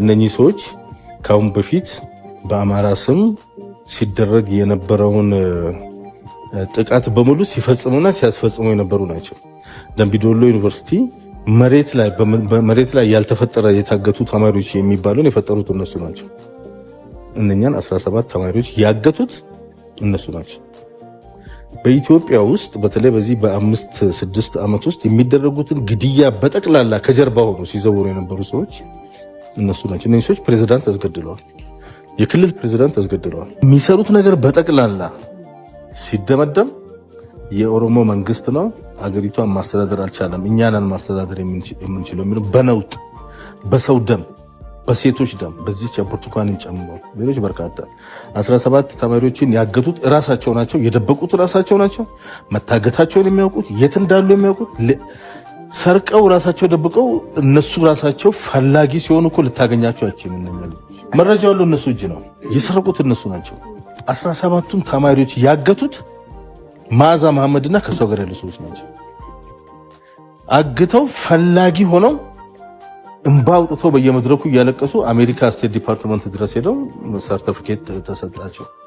እነኚህ ሰዎች ካሁን በፊት በአማራ ስም ሲደረግ የነበረውን ጥቃት በሙሉ ሲፈጽሙና ሲያስፈጽሙ የነበሩ ናቸው። ደምቢዶሎ ዩኒቨርሲቲ መሬት ላይ ያልተፈጠረ የታገቱ ተማሪዎች የሚባሉን የፈጠሩት እነሱ ናቸው። እነኛን 17 ተማሪዎች ያገቱት እነሱ ናቸው። በኢትዮጵያ ውስጥ በተለይ በዚህ በ5-6 ዓመት ውስጥ የሚደረጉትን ግድያ በጠቅላላ ከጀርባ ሆኖ ሲዘውሩ የነበሩ ሰዎች እነሱ ናቸው። እነዚህ ሰዎች ፕሬዝዳንት አስገድለዋል፣ የክልል ፕሬዝዳንት አስገድለዋል። የሚሰሩት ነገር በጠቅላላ ሲደመደም የኦሮሞ መንግስት ነው አገሪቷን ማስተዳደር አልቻለም፣ እኛንን ማስተዳደር የምንችለው የሚለው በነውጥ በሰው ደም በሴቶች ደም በዚች ብርቱካንን ጨምሮ ሌሎች በርካታ 17 ተማሪዎችን ያገቱት ራሳቸው ናቸው፣ የደበቁት ራሳቸው ናቸው። መታገታቸውን የሚያውቁት የት እንዳሉ የሚያውቁት ሰርቀው ራሳቸው ደብቀው እነሱ ራሳቸው ፈላጊ ሲሆኑ እኮ ልታገኛቸው አችም እንኛል። መረጃው ሁሉ እነሱ እጅ ነው። የሰረቁት እነሱ ናቸው። 17ቱን ተማሪዎች ያገቱት መዓዛ መሐመድና ከሷ ጋር ያሉ ሰዎች ናቸው። አግተው ፈላጊ ሆነው እንባ አውጥተው በየመድረኩ እያለቀሱ አሜሪካ ስቴት ዲፓርትመንት ድረስ ሄደው ሰርቲፊኬት ተሰጣቸው።